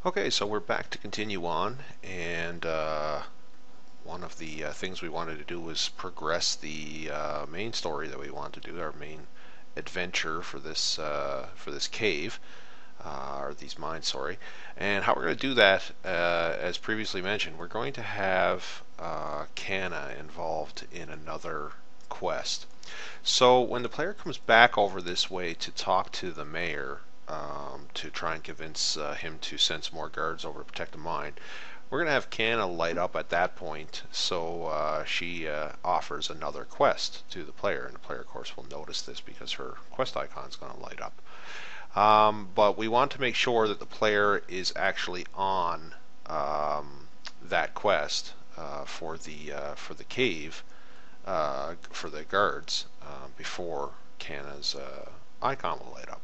Okay, so we're back to continue on, and one of the things we wanted to do was progress the main story that we wanted to do, our main adventure for this cave, or these mines, sorry. And how we're going to do that, as previously mentioned, we're going to have Canna involved in another quest. So when the player comes back over this way to talk to the mayor, to try and convince him to send some more guards over to protect the mine, we're going to have Canna light up at that point, so she offers another quest to the player, and the player, of course, will notice this because her quest icon is going to light up. But we want to make sure that the player is actually on that quest for the cave, for the guards, before Canna's icon will light up.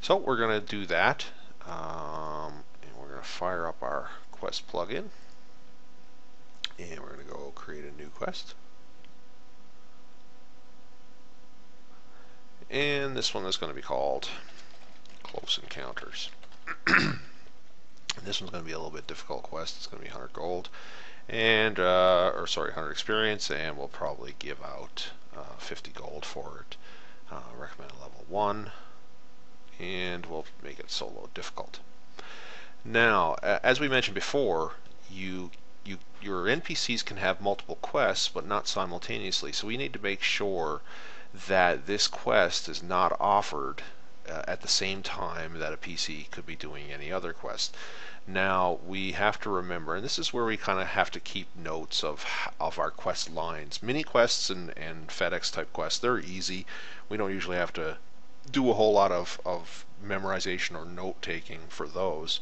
So we're going to do that, and we're going to fire up our quest plugin, and we're going to go create a new quest. And this one is going to be called Close Encounters. This one's going to be a little bit difficult quest. It's going to be 100 gold, and 100 experience, and we'll probably give out 50 gold for it. Recommend level 1, and we'll make it solo difficult. Now, as we mentioned before, your NPCs can have multiple quests, but not simultaneously. So we need to make sure that this quest is not offered at the same time that a PC could be doing any other quest. Now, we have to remember, and this is where we kind of have to keep notes of our quest lines. Mini quests and FedEx type quests, they're easy. We don't usually have to do a whole lot of memorization or note taking for those,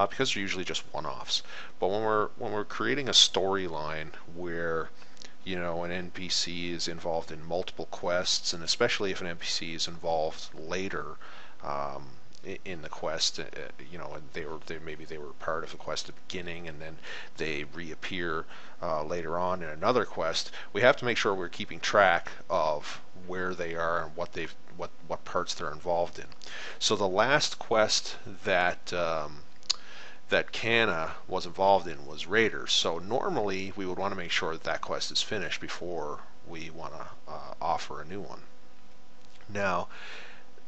because they're usually just one-offs. But when we're creating a storyline where an NPC is involved in multiple quests, and especially if an NPC is involved later in the quest, and maybe they were part of the quest at the beginning, and then they reappear later on in another quest. We have to make sure we're keeping track of where they are and what parts they're involved in. So the last quest that Canna was involved in was Raiders. So normally we would want to make sure that quest is finished before we want to offer a new one. Now,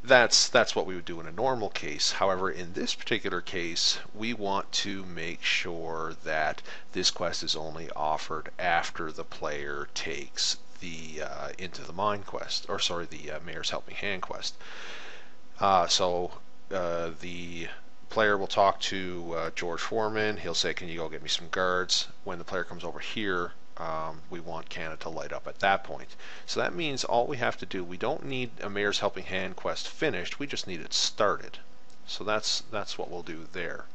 that's what we would do in a normal case. However, in this particular case, we want to make sure that this quest is only offered after the player takes the Into the Mine quest, or sorry, the Mayor's Helping Hand quest. The player will talk to George Foreman. He'll say, "Can you go get me some guards?" When the player comes over here, we want Canna to light up at that point. So that means all we have to do, we don't need a Mayor's Helping Hand quest finished, we just need it started. So that's what we'll do there.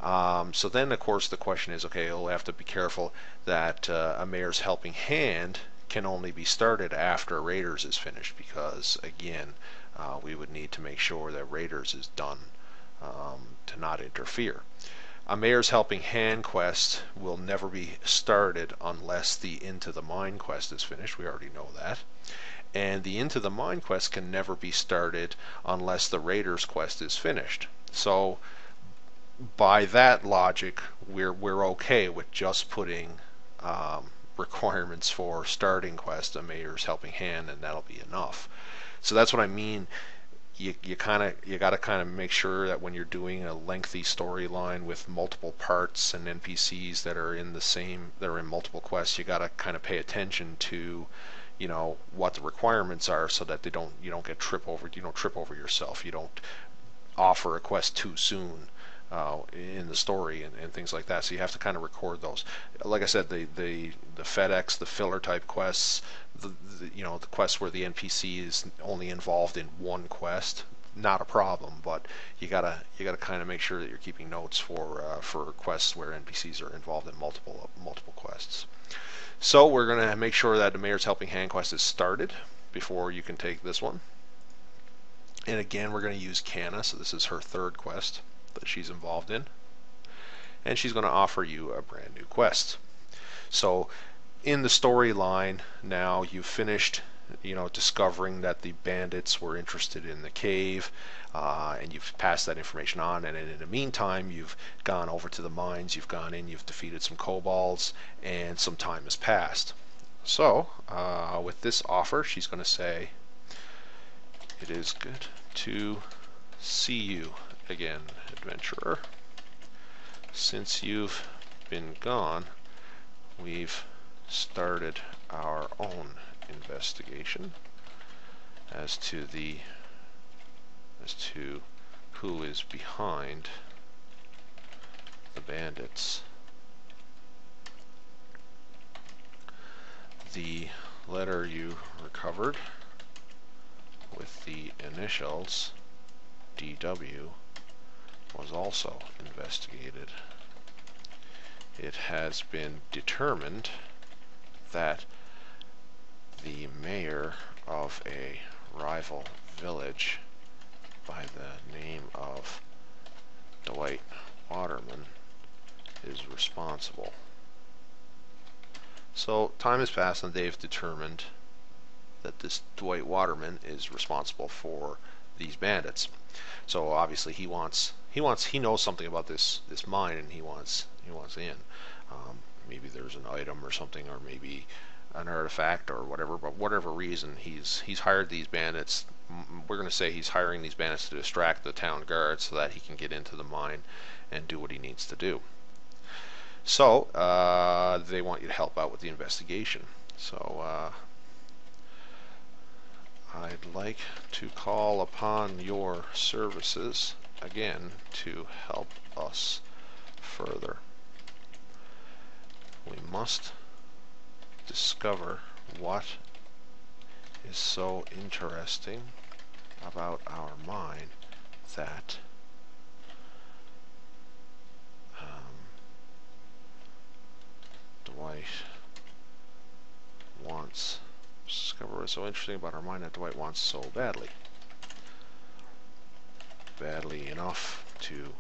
So then, of course, the question is, okay, we'll have to be careful that a Mayor's Helping Hand can only be started after Raiders is finished, because, again, we would need to make sure that Raiders is done to not interfere. A Mayor's Helping Hand quest will never be started unless the Into the Mine quest is finished. We already know that. And the Into the Mine quest can never be started unless the Raiders quest is finished. So by that logic, we're okay with just putting requirements for starting quest, a Mayor's Helping Hand, and that'll be enough. So that's what I mean. You got to kind of make sure that when you're doing a lengthy storyline with multiple parts and NPCs that are in multiple quests, you got to kind of pay attention to what the requirements are, so that you don't trip over yourself. You don't offer a quest too soon in the story and things like that. So you have to kind of record those. Like I said, the FedEx, the filler type quests, the quests where the NPC is only involved in one quest, not a problem. But you gotta kind of make sure that you're keeping notes for quests where NPCs are involved in multiple quests. So we're gonna make sure that the Mayor's Helping Hand quest is started before you can take this one. And again, we're going to use Canna, so this is her third quest that she's involved in, and she's going to offer you a brand new quest. So in the storyline now, you've finished discovering that the bandits were interested in the cave, and you've passed that information on, and in the meantime you've gone over to the mines, you've gone in, you've defeated some kobolds, and some time has passed. So with this offer, she's going to say, "It is good to see you again, adventurer. Since you've been gone, we've started our own investigation as to who is behind the bandits. The letter you recovered with the initials DW was also investigated. It has been determined that the mayor of a rival village by the name of Dwight Waterman is responsible." So time has passed and they've determined that this Dwight Waterman is responsible for these bandits. So obviously he knows something about this mine, and he wants in. Maybe there's an item or something, or maybe an artifact or whatever, but whatever reason, he's hired these bandits. We're going to say he's hiring these bandits to distract the town guard so that he can get into the mine and do what he needs to do. So they want you to help out with the investigation. So I'd like to call upon your services again to help us further. We must discover what is so interesting about our mine that Dwight wants. Discover what's so interesting about our mine that Dwight wants so badly. Badly enough to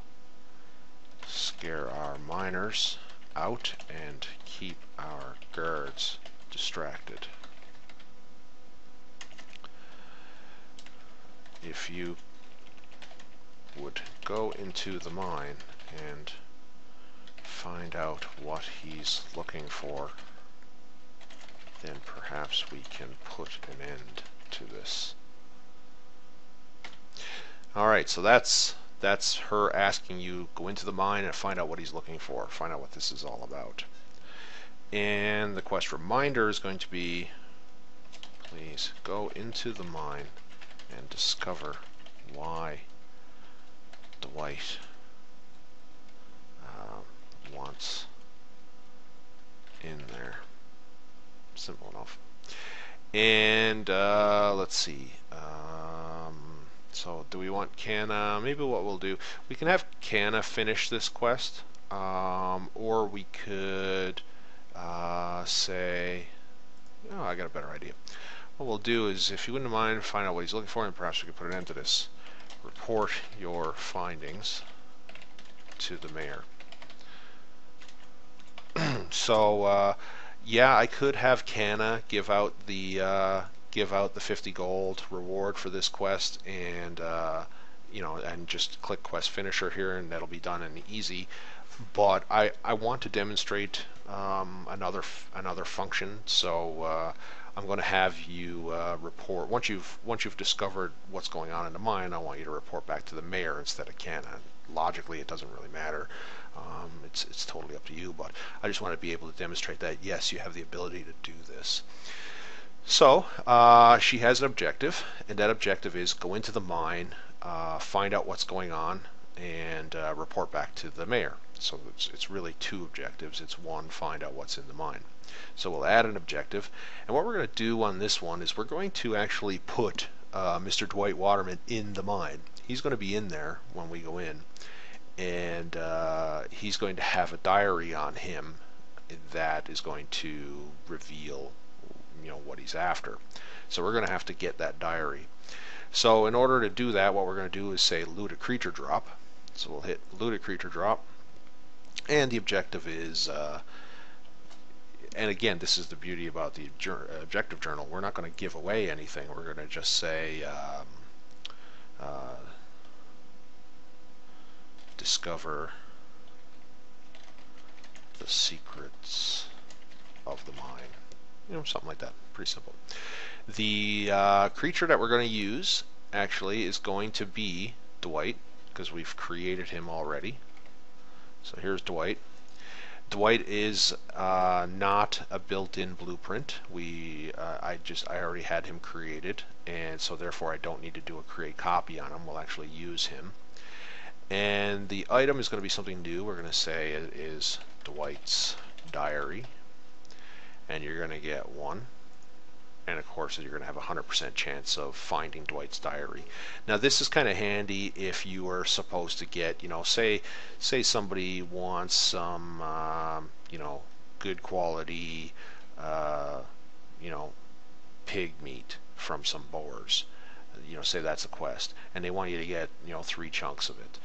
scare our miners out and keep our guards distracted. If you would go into the mine and find out what he's looking for, then perhaps we can put an end to this. Alright, so that's her asking you go into the mine and find out what he's looking for, find out what this is all about. And the quest reminder is going to be, please go into the mine and discover why Dwight wants in there. Simple enough. And let's see. So do we want Canna? Maybe what we'll do, we can have Canna finish this quest, or we could say, oh, I got a better idea. What we'll do is, if you wouldn't mind, find out what he's looking for, and perhaps we could put an end to this. Report your findings to the mayor. So yeah, I could have Canna give out the 50 gold reward for this quest, and and just click quest finisher here, and that'll be done and easy. But I want to demonstrate another function, so I'm going to have you report once you've discovered what's going on in the mine. I want you to report back to the mayor instead of Canna. Logically, it doesn't really matter. It's totally up to you, but I just want to be able to demonstrate that yes, you have the ability to do this. So she has an objective, and that objective is go into the mine, find out what's going on, and report back to the mayor. So it's really two objectives. It's one, find out what's in the mine. So we'll add an objective, and what we're going to do on this one is we're going to actually put Mr. Dwight Waterman in the mine. He's going to be in there when we go in, and he's going to have a diary on him that is going to reveal what he's after. So we're going to have to get that diary. So in order to do that, what we're going to do is say loot a creature drop. So we'll hit loot a creature drop, and the objective is and again, this is the beauty about the objective journal. We're not going to give away anything. We're going to just say discover the secrets of the mine. You know, something like that. Pretty simple. The creature that we're going to use actually is going to be Dwight, because we've created him already. So here's Dwight. Dwight is not a built-in blueprint. I already had him created, and so therefore I don't need to do a create copy on him. We'll actually use him. And the item is going to be something new. We're going to say it is Dwight's diary, and you're going to get 1. And of course, you're going to have a 100% chance of finding Dwight's diary. Now, this is kind of handy if you are supposed to get, you know, say somebody wants some, you know, good quality, you know, pig meat from some boars. You know, say that's a quest, and they want you to get, you know, 3 chunks of it.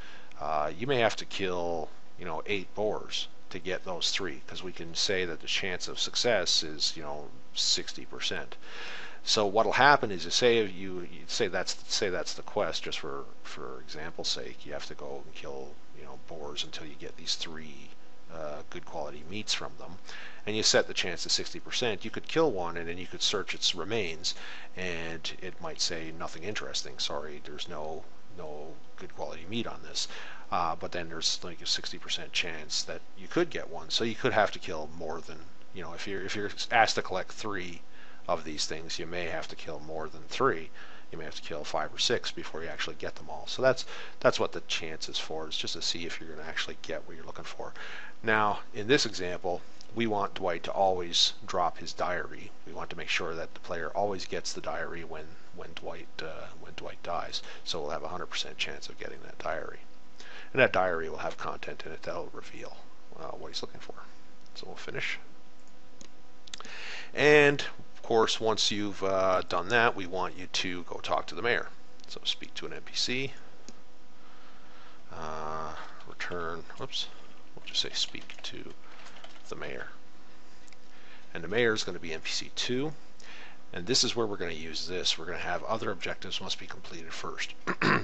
You may have to kill, you know, 8 boars to get those 3, because we can say that the chance of success is, you know, 60%. So what'll happen is, you say that's the quest, just for example's sake, you have to go and kill, you know, boars until you get these 3 good quality meats from them, and you set the chance to 60%. You could kill one, and then you could search its remains, and it might say nothing interesting. Sorry, there's no good quality meat on this. But then there's like a 60% chance that you could get one. So you could have to kill more than, you know, if you're asked to collect 3 of these things, you may have to kill more than 3. You may have to kill 5 or 6 before you actually get them all. So that's what the chance is for. It's just to see if you're going to actually get what you're looking for. Now, in this example, we want Dwight to always drop his diary. We want to make sure that the player always gets the diary when Dwight dies. So we'll have a 100% chance of getting that diary. And that diary will have content in it that'll reveal what he's looking for. So we'll finish. And of course, once you've done that, we want you to go talk to the mayor. So speak to an NPC. Return, whoops, we'll just say speak to the mayor. And the mayor is going to be NPC 2. And this is where we're going to use this. We're going to have other objectives must be completed first.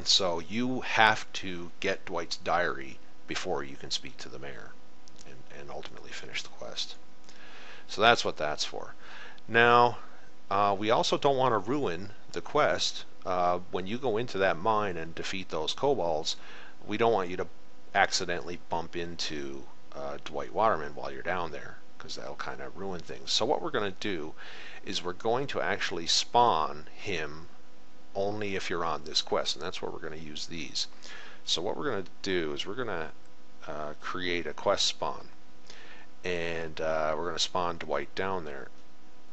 So you have to get Dwight's diary before you can speak to the mayor and ultimately finish the quest. So that's what that's for. Now, we also don't want to ruin the quest. When you go into that mine and defeat those kobolds, we don't want you to accidentally bump into Dwight Waterman while you're down there, because that'll kind of ruin things. So what we're going to do is we're going to actually spawn him only if you're on this quest, and that's where we're going to use these. So what we're going to do is we're going to create a quest spawn, and we're going to spawn Dwight down there.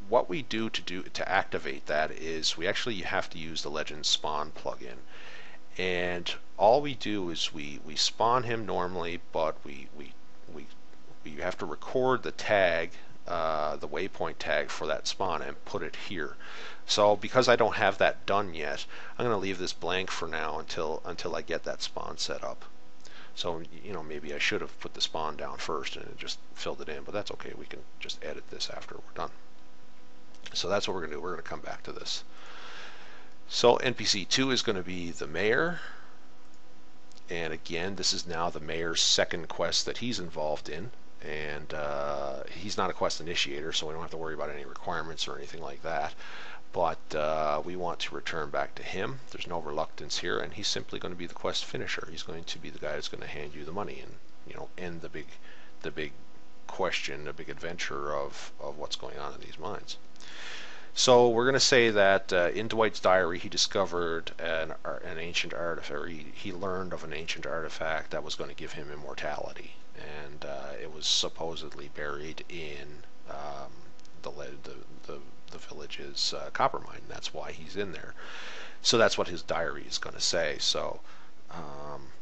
What we do to activate that is we actually have to use the Legends Spawn plugin, and all we do is we spawn him normally, but we have to record the tag, the waypoint tag for that spawn, and put it here. So because I don't have that done yet, I'm going to leave this blank for now until I get that spawn set up. So, you know, maybe I should have put the spawn down first and just filled it in, but that's okay. We can just edit this after we're done. So that's what we're going to do. We're going to come back to this. So NPC 2 is going to be the mayor. And again, this is now the mayor's second quest that he's involved in. And he's not a quest initiator, so we don't have to worry about any requirements or anything like that. But we want to return back to him. There's no reluctance here, and he's simply going to be the quest finisher. He's going to be the guy that's going to hand you the money and, you know, end the big question, the big adventure of what's going on in these mines. So we're going to say that in Dwight's diary he discovered an ancient artifact. He learned of an ancient artifact that was going to give him immortality, and it was supposedly buried in the village's copper mine. That's why he's in there. So that's what his diary is going to say. So,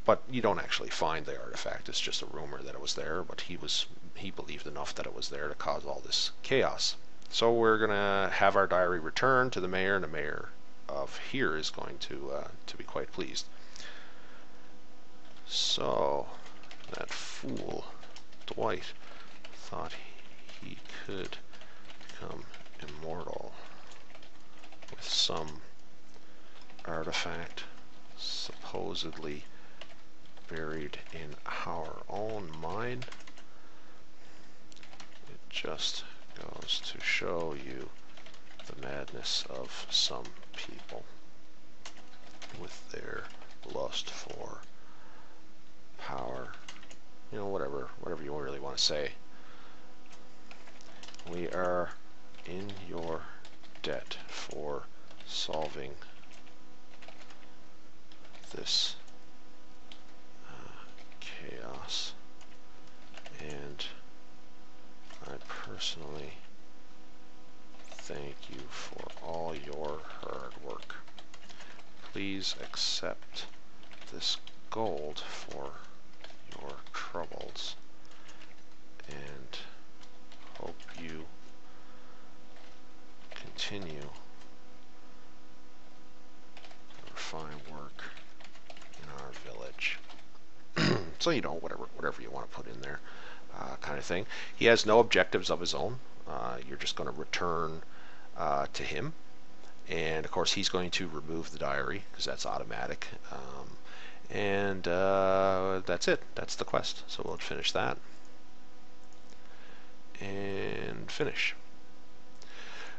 but you don't actually find the artifact. It's just a rumor that it was there. But he believed enough that it was there to cause all this chaos. So we're going to have our diary returned to the mayor, and the mayor of here is going to be quite pleased. So that fool Dwight thought he could become immortal with some artifact supposedly buried in our own mind. It just goes to show you the madness of some people with their lust for power. You know, whatever you really want to say. We are in your debt for solving this chaos, and I personally thank you for all your hard work. Please accept this gold for your troubles, and hope you continue your fine work in our village. So, you know, whatever you want to put in there, kind of thing. He has no objectives of his own. You're just going to return to him, and of course he's going to remove the diary because that's automatic. And that's it. That's the quest. So we'll finish that and finish.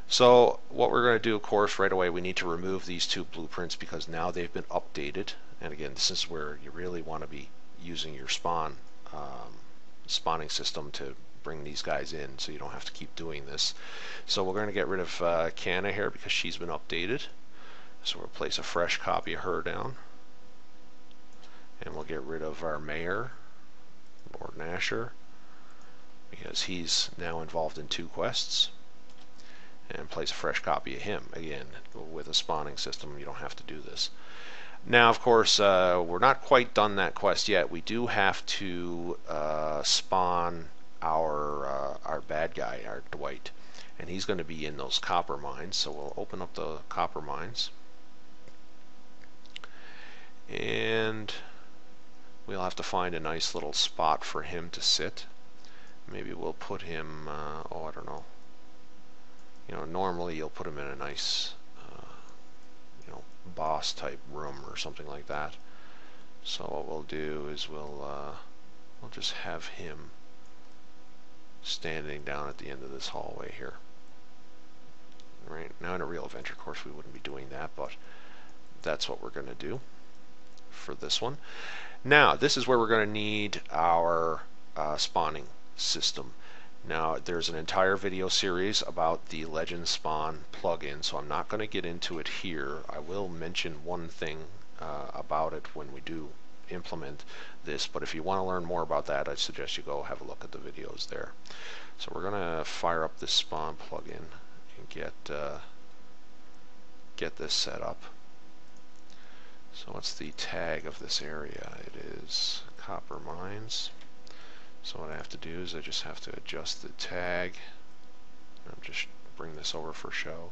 So what we're going to do, of course, right away, we need to remove these two blueprints because now they've been updated. And again, this is where you really want to be using your spawning system to bring these guys in, so you don't have to keep doing this. So we're going to get rid of Canna here because she's been updated. So we'll place a fresh copy of her down. And we'll get rid of our mayor, Lord Nasher, because he's now involved in 2 quests. And place a fresh copy of him. Again, with a spawning system, you don't have to do this. Now, of course, we're not quite done that quest yet. We do have to spawn our bad guy, our Dwight. And he's going to be in those copper mines. So we'll open up the copper mines. And we'll have to find a nice little spot for him to sit. Maybe we'll put him, I don't know. You know, normally you'll put him in a nice, boss type room or something like that. So what we'll do is we'll just have him standing down at the end of this hallway here. Right now, in a real adventure, of course, we wouldn't be doing that, but that's what we're going to do for this one. Now, this is where we're going to need our spawning system. Now, there's an entire video series about the Legend Spawn plugin, so I'm not going to get into it here. I will mention one thing about it when we do implement this, but if you want to learn more about that, I suggest you go have a look at the videos there. So we're going to fire up this spawn plugin and get this set up. So what's the tag of this area? It is copper mines. So what I have to do is I just have to adjust the tag. I'll just bring this over for show.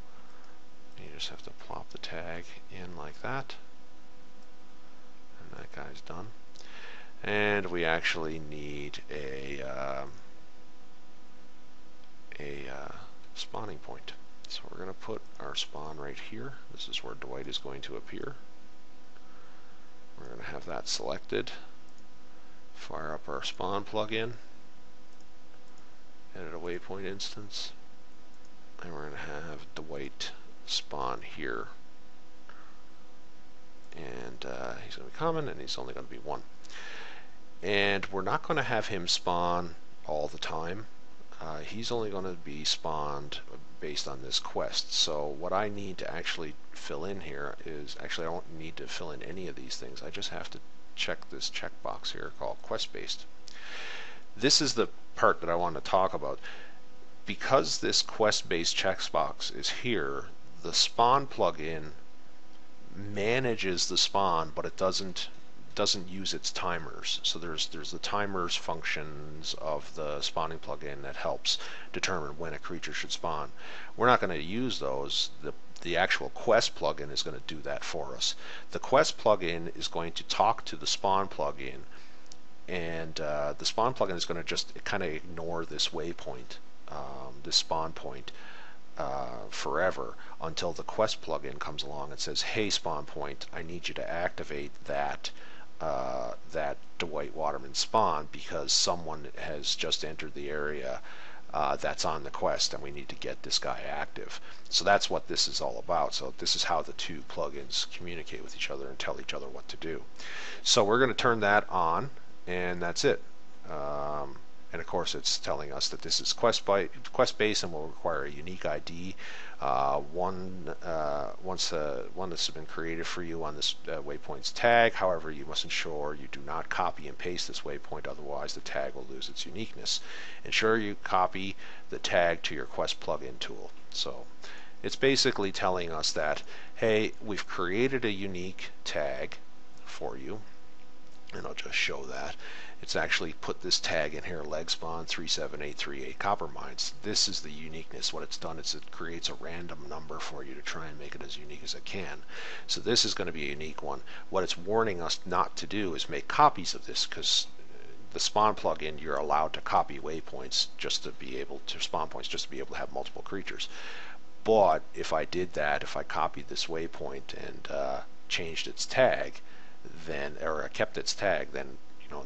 You just have to plop the tag in like that. And that guy's done. And we actually need a spawning point. So we're going to put our spawn right here. This is where Dwight is going to appear. We're going to have that selected. Fire up our spawn plugin, edit a waypoint instance, and we're going to have Dwight spawn here. And he's going to be common, and he's only going to be 1. And we're not going to have him spawn all the time. He's only going to be spawned based on this quest. So what I need to actually fill in here is, actually I don't need to fill in any of these things. I just have to check this checkbox here called quest based. This is the part that I want to talk about. Because this quest based checkbox is here, the spawn plugin manages the spawn, but it doesn't use its timers. So there's the timers functions of the spawning plugin that helps determine when a creature should spawn. We're not going to use those. The actual quest plugin is going to do that for us. The quest plugin is going to talk to the spawn plugin, and the spawn plugin is going to just kind of ignore this waypoint this spawn point forever until the quest plugin comes along and says, hey spawn point, I need you to activate that that Dwight Waterman spawn because someone has just entered the area that's on the quest and we need to get this guy active. So that's what this is all about. So this is how the two plugins communicate with each other and tell each other what to do. So we're going to turn that on, and that's it. And of course it's telling us that this is quest-based and will require a unique ID. One that's been created for you on this waypoint's tag. However, you must ensure you do not copy and paste this waypoint, otherwise the tag will lose its uniqueness. Ensure you copy the tag to your quest plugin tool. So it's basically telling us that, hey, we've created a unique tag for you, and I'll just show that. It's actually put this tag in here, leg spawn 37838 copper mines. This is the uniqueness. What it's done is it creates a random number for you to try and make it as unique as it can. So this is going to be a unique one. What it's warning us not to do is make copies of this, because the spawn plugin, you're allowed to copy waypoints just to be able to spawn points, just to be able to have multiple creatures. But if I did that, if I copied this waypoint and changed its tag, then, or kept its tag, then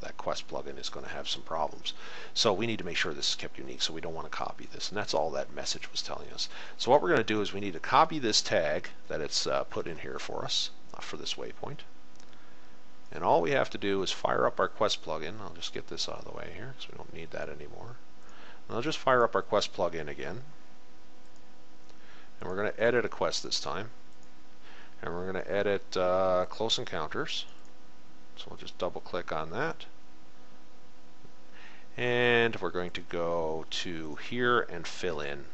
that quest plugin is going to have some problems. So we need to make sure this is kept unique, so we don't want to copy this, and that's all that message was telling us. So what we're going to do is we need to copy this tag that it's put in here for us for this waypoint, and all we have to do is fire up our quest plugin. I'll just get this out of the way here because we don't need that anymore. And I'll just fire up our quest plugin again, and we're going to edit a quest this time, and we're going to edit close encounters. So we'll just double click on that, and we're going to go to here and fill in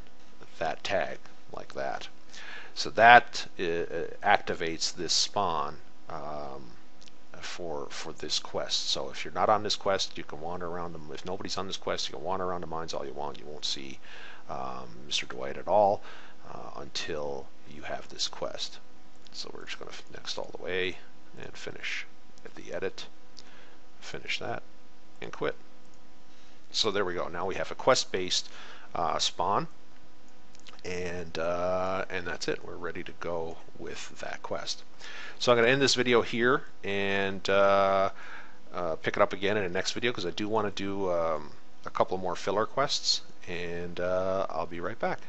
that tag like that. So that activates this spawn for this quest. So if you're not on this quest, you can wander around them. If nobody's on this quest, you can wander around the mines all you want. You won't see Mr. Dwight at all until you have this quest. So we're just going to next all the way and finish at the edit, finish that, and quit. So there we go. Now we have a quest-based spawn, and that's it. We're ready to go with that quest. So I'm going to end this video here and pick it up again in the next video, because I do want to do a couple more filler quests, and I'll be right back.